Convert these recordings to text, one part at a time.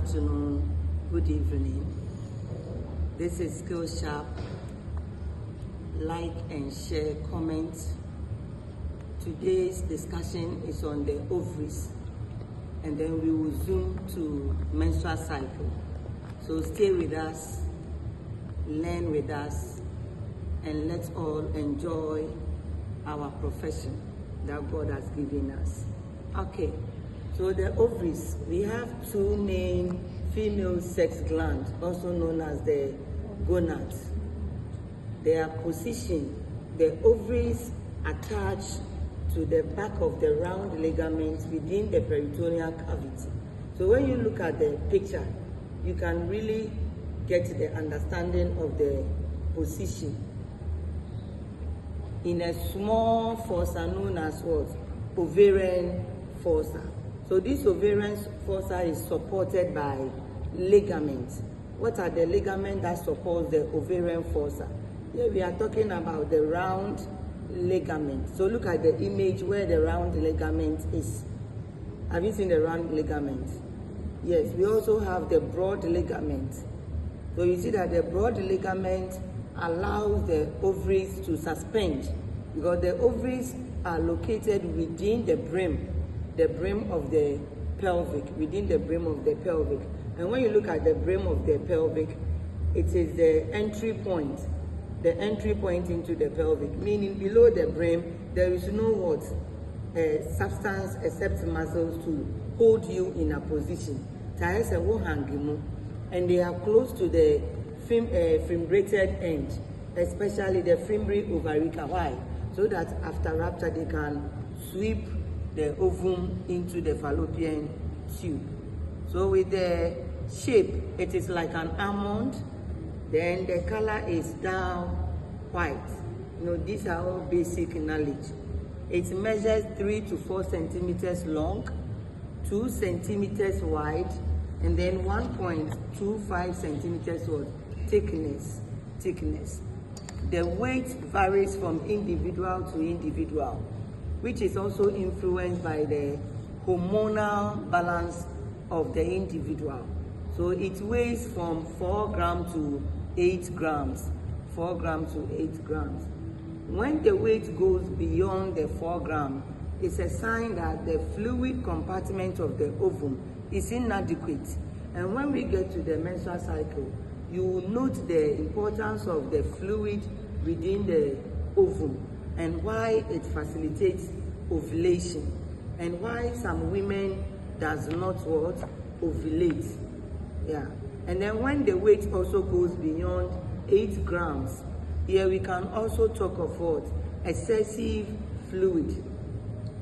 afternoon, good evening. This is Skill Sharp. Like and share, comment. Today's discussion is on the ovaries, and then we will zoom to menstrual cycle. So stay with us, learn with us, and let's all enjoy our profession that God has given us. Okay, so the ovaries, we have two main female sex glands, also known as the gonads. Their position, the ovaries attach to the back of the round ligaments within the peritoneal cavity. So when you look at the picture, you can really get the understanding of the position. In a small fossa known as what? Ovarian fossa. So this ovarian fossa is supported by ligaments. What are the ligaments that support the ovarian fossa? Here we are talking about the round ligament. So look at the image where the round ligament is. Have you seen the round ligament? Yes, we also have the broad ligament. So you see that the broad ligament allows the ovaries to suspend, because the ovaries are located within the brim of the pelvic, within the brim of the pelvic. And when you look at the brim of the pelvic, it is the entry point into the pelvic, meaning below the brim, there is no what? Substance except muscles to hold you in a position. And they are close to the fimbriated end, especially the anatomy-Ovary. Why? So that after rupture, they can sweep the ovum into the fallopian tube. So with the shape, it is like an almond. Then the color is down white. These are all basic knowledge. It measures 3 to 4 centimeters long, 2 centimeters wide, and then 1.25 centimeters thickness. The weight varies from individual to individual, which is also influenced by the hormonal balance of the individual. So it weighs from 4 grams to 8 grams. 4 grams to 8 grams. When the weight goes beyond the 4 grams, it's a sign that the fluid compartment of the ovum is inadequate. And when we get to the menstrual cycle, you will note the importance of the fluid within the ovum and why it facilitates ovulation and why some women does not ovulate. Yeah. And then when the weight also goes beyond 8 grams, here we can also talk of what? Excessive fluid,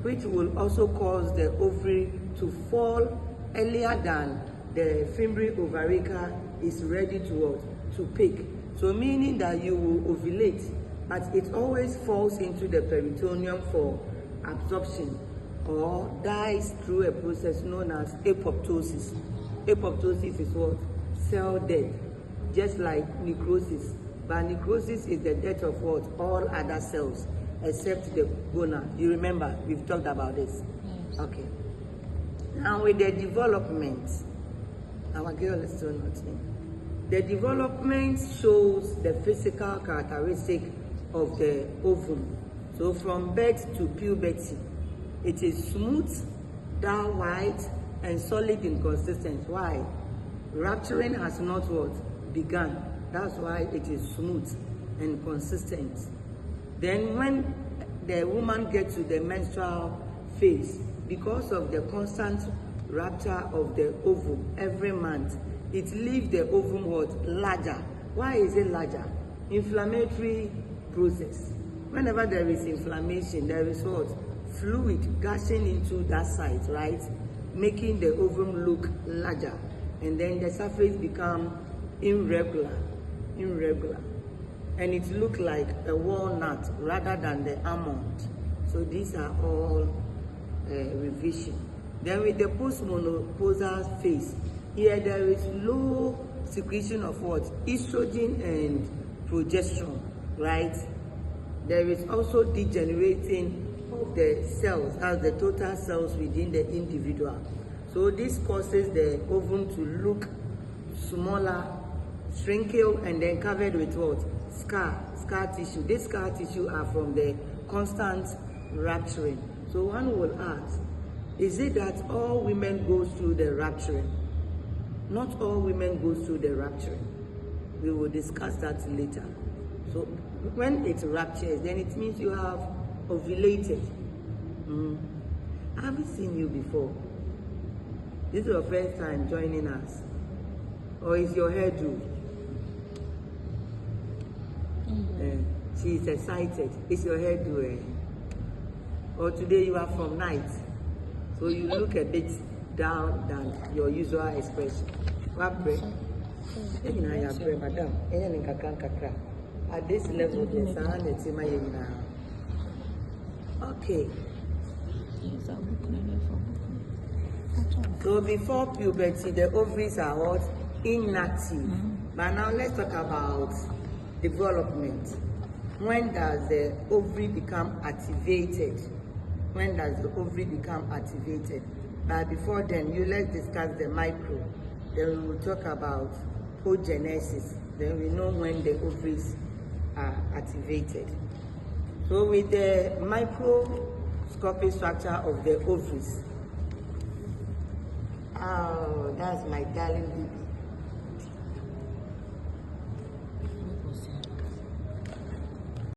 which will also cause the ovary to fall earlier than the anatomy-Ovary is ready to pick. So meaning that you will ovulate, but it always falls into the peritoneum for absorption or dies through a process known as apoptosis. Apoptosis is what? Cell death, just like necrosis. But necrosis is the death of what? All other cells except the gonad. You remember, we've talked about this. Yes. Okay. Now with the development, our girl is still not in. The development shows the physical characteristic of the ovum. So from birth to puberty, it is smooth, dark white, and solid in consistency. Why? Rupturing has not begun. That's why it is smooth and consistent. Then when the woman gets to the menstrual phase, because of the constant rupture of the ovum every month, it leaves the ovum larger. Why is it larger? Inflammatory process. Whenever there is inflammation, there is fluid gushing into that site, right? Making the ovum look larger. And then the surface become irregular. And it looks like a walnut rather than the almond. So these are all revision. Then with the postmenopausal phase, here there is low secretion of estrogen and progesterone, right? There is also degenerating of the cells, as the total cells within the individual. So this causes the ovum to look smaller, shrinkle, and then covered with what? Scar tissue. This scar tissue are from the constant rupturing. So one will ask, is it that all women go through the rupturing? Not all women go through the rupturing. We will discuss that later. So when it ruptures, then it means you have ovulated. I haven't seen you before. This is your first time joining us. Or is your hairdo? She is excited. It's your hairdo. Or today you are from night. So you look a bit down than your usual expression. What break? Madam, at this level, okay. So before puberty, the ovaries are what? Inactive. But now let's talk about development. When does the ovary become activated? When does the ovary become activated? But before then, let's discuss the micro. Then we will talk about oogenesis. Then we know when the ovaries are activated. So with the microscopic structure of the ovaries, oh, that's my darling baby.